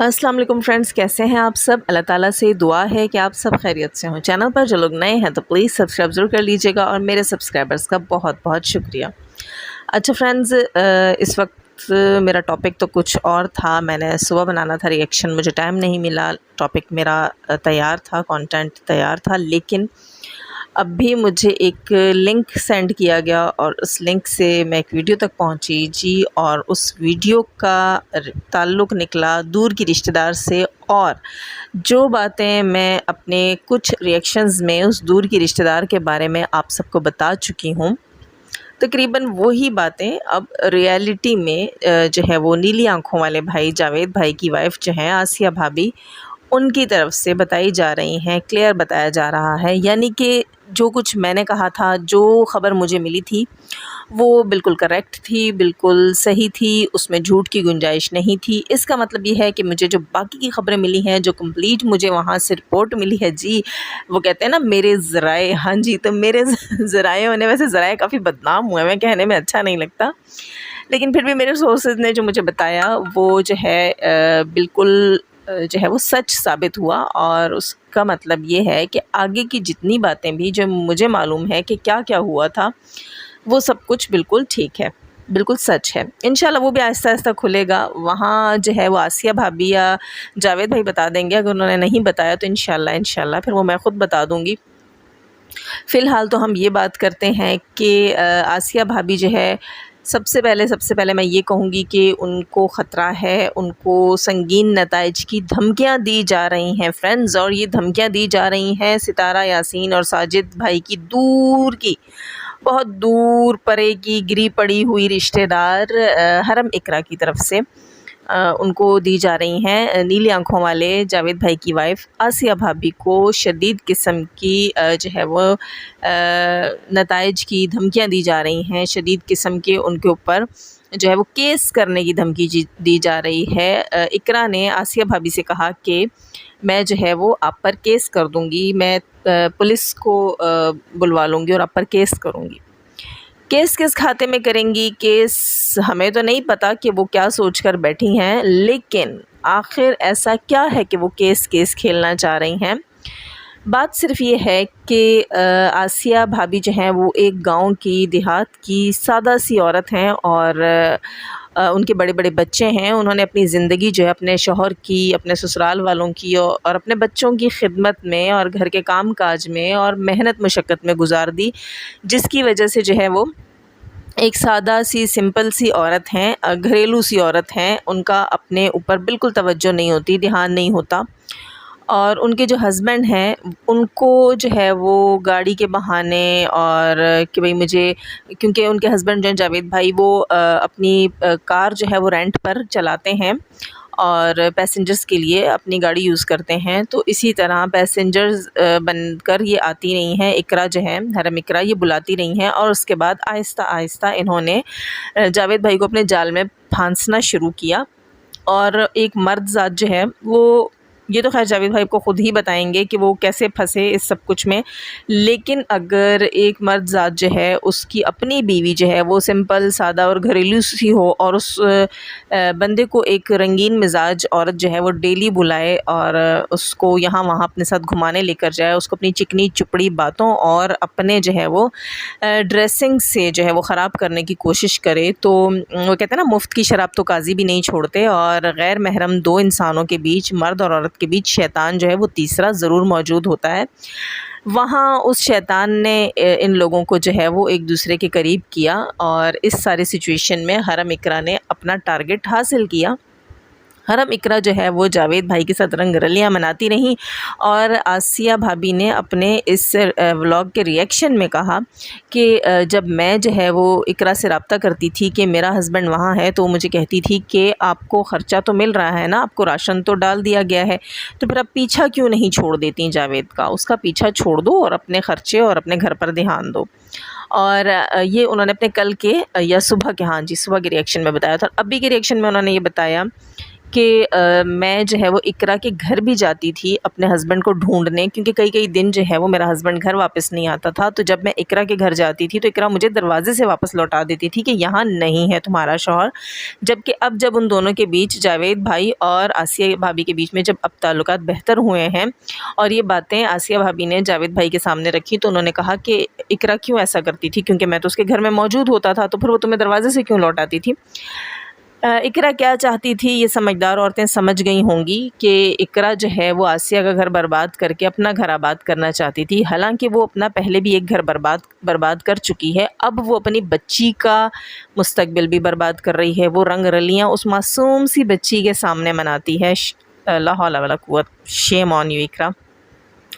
अस्सलाम वालेकुम फ्रेंड्स, कैसे हैं आप सब। अल्लाह ताला से दुआ है कि आप सब खैरियत से हों। चैनल पर जो लोग नए हैं तो प्लीज़ सब्सक्राइब ज़रूर कर लीजिएगा और मेरे सब्सक्राइबर्स का बहुत बहुत शुक्रिया। अच्छा फ्रेंड्स, इस वक्त मेरा टॉपिक तो कुछ और था। मैंने सुबह बनाना था रिएक्शन, मुझे टाइम नहीं मिला। टॉपिक मेरा तैयार था, कंटेंट तैयार था, लेकिन अभी मुझे एक लिंक सेंड किया गया और उस लिंक से मैं एक वीडियो तक पहुंची जी। और उस वीडियो का ताल्लुक़ निकला दूर की रिश्तेदार से, और जो बातें मैं अपने कुछ रिएक्शंस में उस दूर की रिश्तेदार के बारे में आप सबको बता चुकी हूँ, तकरीबन वही बातें अब रियलिटी में जो है वो नीली आँखों वाले भाई जावेद भाई की वाइफ जो हैं आसिया भाभी, उनकी तरफ से बताई जा रही हैं, क्लियर बताया जा रहा है। यानी कि जो कुछ मैंने कहा था, जो ख़बर मुझे मिली थी, वो बिल्कुल करेक्ट थी, बिल्कुल सही थी, उसमें झूठ की गुंजाइश नहीं थी। इसका मतलब ये है कि मुझे जो बाकी की ख़बरें मिली हैं, जो कंप्लीट मुझे वहाँ से रिपोर्ट मिली है जी, वो कहते हैं ना मेरे ज़राए, हाँ जी, तो मेरे ज़राए होने, वैसे ज़राए काफ़ी बदनाम हुए हैं, कहने में अच्छा नहीं लगता, लेकिन फिर भी मेरे सोर्सेज़ ने जो मुझे बताया वो जो है बिल्कुल जो है वो सच साबित हुआ। और उसका मतलब ये है कि आगे की जितनी बातें भी जो मुझे मालूम है कि क्या-क्या हुआ था, वो सब कुछ बिल्कुल ठीक है, बिल्कुल सच है। इंशाल्लाह वो भी आहिस्ता-आहिस्ता खुलेगा। वहाँ जो है वो आसिया भाभी या जावेद भाई बता देंगे। अगर उन्होंने नहीं बताया तो इंशाल्लाह फिर वो मैं ख़ुद बता दूँगी। फ़िलहाल तो हम ये बात करते हैं कि आसिया भाभी जो है, सबसे पहले मैं ये कहूँगी कि उनको ख़तरा है, उनको संगीन नताइज की धमकियाँ दी जा रही हैं फ्रेंड्स। और ये धमकियाँ दी जा रही हैं सितारा यासीन और साजिद भाई की दूर की, बहुत दूर परे की गिरी पड़ी हुई रिश्तेदार हरम इकरा की तरफ से उनको दी जा रही हैं। नीली आँखों वाले जावेद भाई की वाइफ आसिया भाभी को शदीद किस्म की जो है वो नताइज की धमकियाँ दी जा रही हैं। शदीद किस्म के उनके ऊपर जो है वो केस करने की धमकी दी जा रही है। इकरा ने आसिया भाभी से कहा कि मैं जो है वो आप पर केस कर दूँगी, मैं पुलिस को बुलवा लूँगी और आप पर केस करूँगी। केस किस खाते में करेंगी केस, हमें तो नहीं पता कि वो क्या सोचकर बैठी हैं, लेकिन आखिर ऐसा क्या है कि वो केस खेलना चाह रही हैं। बात सिर्फ़ ये है कि आसिया भाभी जो हैं वो एक गांव की, देहात की सादा सी औरत हैं और उनके बड़े-बड़े बच्चे हैं। उन्होंने अपनी ज़िंदगी जो है अपने शौहर की, अपने ससुराल वालों की और अपने बच्चों की खिदमत में और घर के काम-काज में और मेहनत मशक्क़त में गुज़ार दी, जिसकी वजह से जो है वो एक सादा सी, सिंपल सी औरत हैं, घरेलू सी औरत हैं। उनका अपने ऊपर बिल्कुल तवज्जो नहीं होती, ध्यान नहीं होता। और उनके जो हस्बैंड हैं, उनको जो है वो गाड़ी के बहाने और कि भाई मुझे, क्योंकि उनके हस्बैंड जो हैं जावेद भाई, वो अपनी कार जो है वो रेंट पर चलाते हैं और पैसेंजर्स के लिए अपनी गाड़ी यूज़ करते हैं। तो इसी तरह पैसेंजर्स बनकर ये आती रही हैं, इकरा जो है, हरम इकरा, ये बुलाती रही हैं और उसके बाद आहिस्ता-आहिस्ता इन्होंने जावेद भाई को अपने जाल में फांसना शुरू किया। और एक मर्द ज़ात जो है वो, ये तो ख़ैर जावेद भाई को ख़ुद ही बताएंगे कि वो कैसे फंसे इस सब कुछ में, लेकिन अगर एक मर्द ज़ात जो है उसकी अपनी बीवी जो है वो सिंपल, सादा और घरेलू सी हो और उस बंदे को एक रंगीन मिजाज औरत जो है वो डेली बुलाए और उसको यहाँ वहाँ अपने साथ घुमाने लेकर जाए, उसको अपनी चिकनी चुपड़ी बातों और अपने जो है वो ड्रेसिंग से जो है वो ख़राब करने की कोशिश करे, तो वो कहते हैं ना मुफ्त की शराब तो काजी भी नहीं छोड़ते। और गैर महरम दो इंसानों के बीच, मर्द और औरत के बीच, शैतान जो है वो तीसरा ज़रूर मौजूद होता है। वहाँ उस शैतान ने इन लोगों को जो है वो एक दूसरे के करीब किया और इस सारी सिचुएशन में हरम इकरा ने अपना टारगेट हासिल किया। हरम इकरा जो है वो जावेद भाई के साथ रंगरलियाँ मनाती रहीं और आसिया भाभी ने अपने इस व्लॉग के रिएक्शन में कहा कि जब मैं जो है वो इकरा से रब्ता करती थी कि मेरा हस्बैंड वहाँ है, तो मुझे कहती थी कि आपको ख़र्चा तो मिल रहा है ना, आपको राशन तो डाल दिया गया है, तो फिर आप पीछा क्यों नहीं छोड़ देती जावेद का, उसका पीछा छोड़ दो और अपने ख़र्चे और अपने घर पर ध्यान दो। और ये उन्होंने अपने कल के या सुबह के, हाँ जी, सुबह के रिएक्शन में बताया था। अभी के रिएक्शन में उन्होंने ये बताया कि मैं जो है वो इकरा के घर भी जाती थी अपने हस्बैंड को ढूंढने, क्योंकि कई कई दिन जो है वो मेरा हस्बैंड घर वापस नहीं आता था। तो जब मैं इकरा के घर जाती थी तो इकरा मुझे दरवाजे से वापस लौटा देती थी कि यहाँ नहीं है तुम्हारा शौहर। जबकि अब जब उन दोनों के बीच, जावेद भाई और आसिया भाभी के बीच में जब अब ताल्लुकात बेहतर हुए हैं और ये बातें आसिया भाभी ने जावेद भाई के सामने रखी, तो उन्होंने कहा कि इकरा क्यों ऐसा करती थी, क्योंकि मैं तो उसके घर में मौजूद होता था, तो फिर वो तुम्हें दरवाजे से क्यों लौटाती थी। इकरा क्या चाहती थी ये समझदार औरतें समझ गई होंगी कि इकरा जो है वो आसिया का घर बर्बाद करके अपना घर आबाद करना चाहती थी। हालांकि वो अपना पहले भी एक घर बर्बाद कर चुकी है, अब वो अपनी बच्ची का मुस्तकबिल भी बर्बाद कर रही है। वो रंग रलियाँ उस मासूम सी बच्ची के सामने मनाती है। ला हौला वला कुव्वत, शेम ऑन यू इकरा।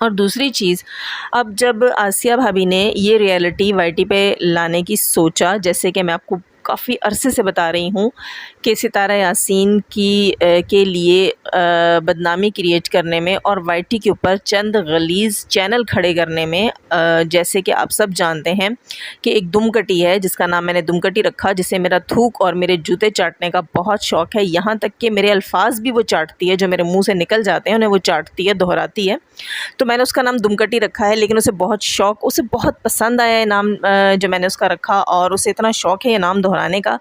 और दूसरी चीज़, अब जब आसिया भाभी ने ये रियलिटी वाईटी पे लाने की सोचा, जैसे कि मैं आपको काफ़ी अरसे से बता रही हूँ कि सितारा यासीन के लिए बदनामी क्रिएट करने में और वाईटी के ऊपर चंद गलीज़ चैनल खड़े करने में, जैसे कि आप सब जानते हैं कि एक दुमकटी है जिसका नाम मैंने दुमकटी रखा, जिसे मेरा थूक और मेरे जूते चाटने का बहुत शौक़ है। यहाँ तक कि मेरे अल्फाज भी वो चाटती है, जो मेरे मुँह से निकल जाते हैं उन्हें वो चाटती है, दोहराती है। तो मैंने उसका नाम दुमकटी रखा है, लेकिन उसे बहुत शौक़, उसे बहुत पसंद आया है नाम जो मैंने उसका रखा, और उसे इतना शौक़ है ये नाम दोहराने का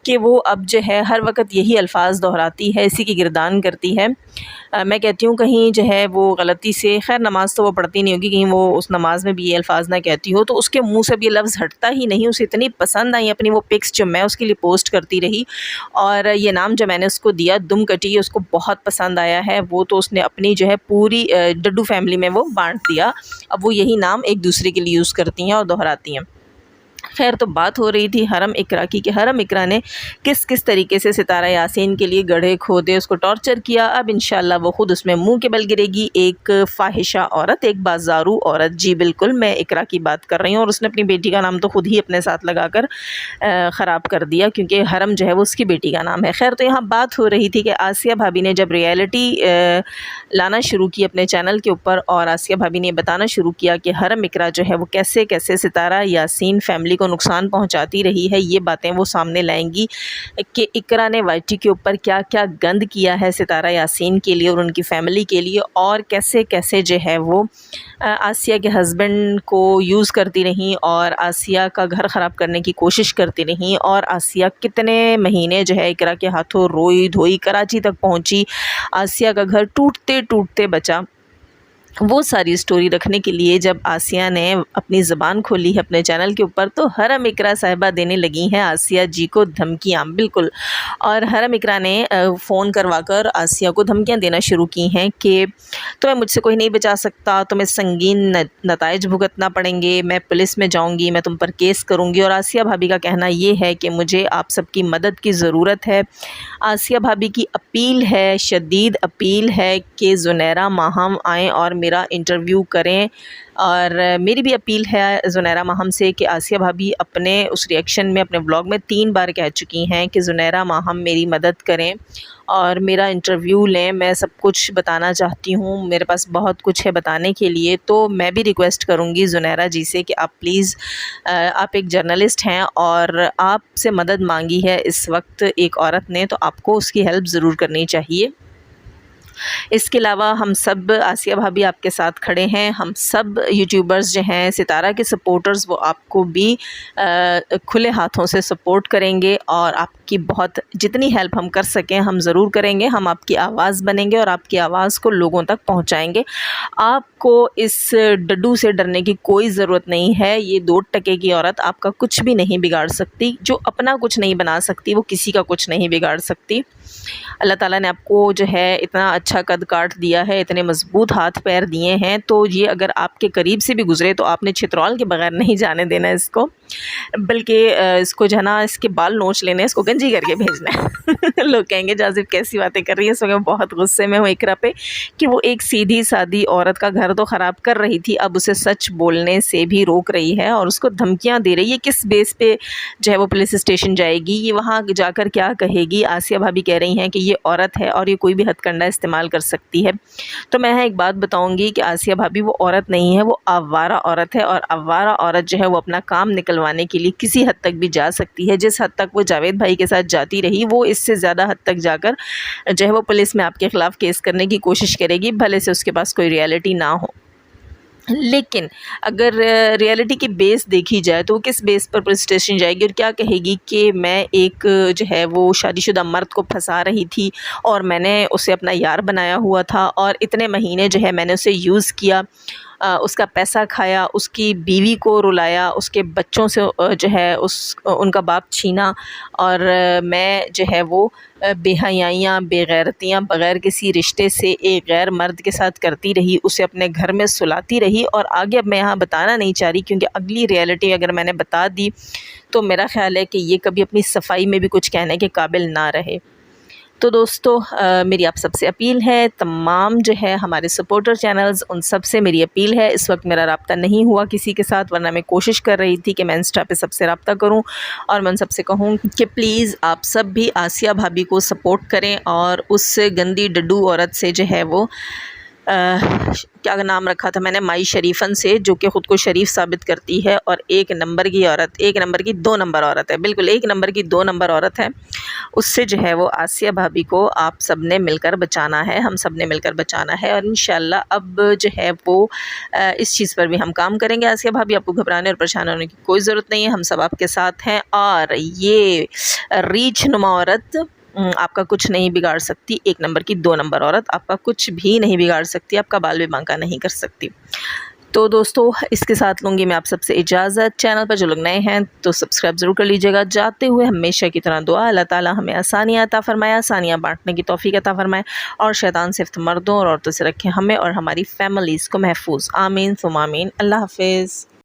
कि वो अब जो है हर वक्त यही अल्फाज दोहराती है, इसी की गिरदान करती है। मैं कहती हूँ कहीं जो है वो गलती से, खैर नमाज़ तो वो पढ़ती नहीं होगी, कहीं वो उस नमाज में भी ये अल्फाज ना कहती हो, तो उसके मुंह से भी ये लफ्ज़ हटता ही नहीं। उसे इतनी पसंद आई अपनी वो पिक्स जो मैं उसके लिए पोस्ट करती रही, और ये नाम जो मैंने उसको दिया दुमकटी, उसको बहुत पसंद आया है। वो तो उसने अपनी जो है पूरी डड्डू फैमिली में वो बांट दिया। अब वो यही नाम एक दूसरे के लिए यूज़ करती हैं और दोहराती हैं। खैर, तो बात हो रही थी हरम इकरा की कि हरम इकरा ने किस किस तरीके से सितारा यासीन के लिए गड्ढे खोदे, उसको टॉर्चर किया। अब इंशाल्लाह वो ख़ुद उसमें मुंह के बल गिरेगी। एक फ़ाहिशा औरत, एक बाजारू औरत, जी बिल्कुल मैं इकरा की बात कर रही हूँ। और उसने अपनी बेटी का नाम तो ख़ुद ही अपने साथ लगाकर ख़राब कर दिया, क्योंकि हरम जो है वो उसकी बेटी का नाम है। खैर, तो यहाँ बात हो रही थी कि आसिया भाभी ने जब रियलिटी लाना शुरू की अपने चैनल के ऊपर, और आसिया भाभी ने बताना शुरू किया कि हरम इकरा जो है वो कैसे कैसे सितारा यासीन फैमिली को नुकसान पहुंचाती रही है, ये बातें वो सामने लाएंगी कि इकरा ने वाईटी के ऊपर क्या क्या गंद किया है सितारा यासीन के लिए और उनकी फैमिली के लिए, और कैसे कैसे जो है वो आसिया के हस्बैंड को यूज़ करती रहीं और आसिया का घर ख़राब करने की कोशिश करती रहीं, और आसिया कितने महीने जो है इकरा के हाथों रोई धोई कराची तक पहुंची, आसिया का घर टूटते टूटते बचा। वो सारी स्टोरी रखने के लिए जब आसिया ने अपनी ज़बान खोली है अपने चैनल के ऊपर, तो हरम इकरा साहिबा देने लगी हैं आसिया जी को धमकियाँ, बिल्कुल। और हरम इकरा ने फ़ोन करवा कर आसिया को धमकियाँ देना शुरू की हैं कि तुम्हें मुझसे कोई नहीं बचा सकता, तुम्हें संगीन नताइज भुगतना पड़ेंगे, मैं पुलिस में जाऊँगी, मैं तुम पर केस करूँगी। और आसिया भाभी का कहना ये है कि मुझे आप सबकी मदद की ज़रूरत है। आसिया भाभी की अपील है, शदीद अपील है कि ज़ुनैरा माहम आएँ और मेरा इंटरव्यू करें। और मेरी भी अपील है ज़ुनैरा माहम से कि आसिया भाभी अपने उस रिएक्शन में, अपने व्लॉग में 3 बार कह चुकी हैं कि ज़ुनैरा माहम मेरी मदद करें और मेरा इंटरव्यू लें, मैं सब कुछ बताना चाहती हूँ, मेरे पास बहुत कुछ है बताने के लिए। तो मैं भी रिक्वेस्ट करूँगी ज़ुनैरा जी से कि आप प्लीज़, आप एक जर्नलिस्ट हैं और आपसे मदद मांगी है इस वक्त एक औरत ने, तो आपको उसकी हेल्प ज़रूर करनी चाहिए। इसके अलावा हम सब, आसिया भाभी आपके साथ खड़े हैं, हम सब यूट्यूबर्स जो हैं, सितारा के सपोर्टर्स, वो आपको भी खुले हाथों से सपोर्ट करेंगे और आपकी बहुत जितनी हेल्प हम कर सकें हम ज़रूर करेंगे। हम आपकी आवाज़ बनेंगे और आपकी आवाज़ को लोगों तक पहुंचाएंगे। आपको इस डड्डू से डरने की कोई ज़रूरत नहीं है। ये 2 टके की औरत आपका कुछ भी नहीं बिगाड़ सकती। जो अपना कुछ नहीं बना सकती वो किसी का कुछ नहीं बिगाड़ सकती। अल्लाह ताला ने आपको जो है इतना अच्छा कद काट दिया है, इतने मज़बूत हाथ पैर दिए हैं, तो ये अगर आपके करीब से भी गुज़रे तो आपने छितरौल के बगैर नहीं जाने देना इसको, बल्कि इसको जो है ना, इसके बाल नोच लेने, इसको गंजी करके भेजना है। लोग कहेंगे जाज़िब कैसी बातें कर रही है। इसमें बहुत गुस्से में हूँ इकरा पे कि वो एक सीधी सादी औरत का घर तो ख़राब कर रही थी, अब उसे सच बोलने से भी रोक रही है और उसको धमकियाँ दे रही है। किस बेस पे जो है वो पुलिस स्टेशन जाएगी, ये वहाँ जाकर क्या कहेगी। आसिया भाभी कह रही हैं कि ये औरत है और ये कोई भी हथकंडा इस्तेमाल कर सकती है। तो मैं एक बात बताऊँगी कि आसिया भाभी वो औरत नहीं है, वो आवारा औरत है, और आवारा औरत जो है वो अपना काम निकल निकलवाने के लिए किसी हद तक भी जा सकती है। जिस हद तक वो जावेद भाई के साथ जाती रही, वो इससे ज़्यादा हद तक जाकर जो है वो पुलिस में आपके ख़िलाफ़ केस करने की कोशिश करेगी, भले से उसके पास कोई रियलिटी ना हो। लेकिन अगर रियलिटी की बेस देखी जाए तो वो किस बेस पर पुलिस स्टेशन जाएगी और क्या कहेगी कि मैं एक जो है वो शादीशुदा मर्द को फंसा रही थी और मैंने उसे अपना यार बनाया हुआ था और इतने महीने जो है मैंने उसे यूज़ किया, उसका पैसा खाया, उसकी बीवी को रुलाया, उसके बच्चों से जो है उनका बाप छीना और मैं जो है वो बेहयाइयाँ, बेगैरतियाँ बग़ैर किसी रिश्ते से एक गैर मर्द के साथ करती रही, उसे अपने घर में सुलाती रही। और आगे अब मैं यहाँ बताना नहीं चाह रही, क्योंकि अगली रियलिटी अगर मैंने बता दी तो मेरा ख़्याल है कि ये कभी अपनी सफाई में भी कुछ कहने के काबिल ना रहे। तो दोस्तों मेरी आप सबसे अपील है, तमाम जो है हमारे सपोर्टर चैनल्स, उन सब से मेरी अपील है। इस वक्त मेरा राब्ता नहीं हुआ किसी के साथ, वरना मैं कोशिश कर रही थी कि मैं इंस्टा पे सबसे राब्ता करूं और मैं उन सबसे कहूं कि प्लीज़ आप सब भी आसिया भाभी को सपोर्ट करें और उस गंदी डड्डू औरत से जो है वो क्या नाम रखा था मैंने, माई शरीफन से, जो कि ख़ुद को शरीफ साबित करती है और एक नंबर की औरत, एक नंबर की 2 नंबर औरत है, बिल्कुल एक नंबर की 2 नंबर औरत है। उससे जो है वो आसिया भाभी को आप सब ने मिलकर बचाना है, हम सब ने मिलकर बचाना है और इंशाल्लाह अब जो है वो इस चीज़ पर भी हम काम करेंगे। आसिया भाभी, आपको घबराने और परेशान होने की कोई ज़रूरत नहीं है, हम सब आपके साथ हैं और ये रीछ नुमा औरत आपका कुछ नहीं बिगाड़ सकती। एक नंबर की 2 नंबर औरत आपका कुछ भी नहीं बिगाड़ सकती, आपका बाल भी बांका नहीं कर सकती। तो दोस्तों इसके साथ लूँगी मैं आप सबसे इजाज़त। चैनल पर जो लोग नए हैं तो सब्सक्राइब ज़रूर कर लीजिएगा। जाते हुए हमेशा की तरह दुआ, अल्लाह ताला हमें आसानियाँ अता फ़रमाए, आसानियाँ बाँटने की तौफ़ीक अता फ़रमाए और शैतान से मर्दों और औरतों से रखें हमें और हमारी फ़ैमिलीज़ को महफूज। आमीन सुम्मा आमीन। अल्लाह हाफ़िज़।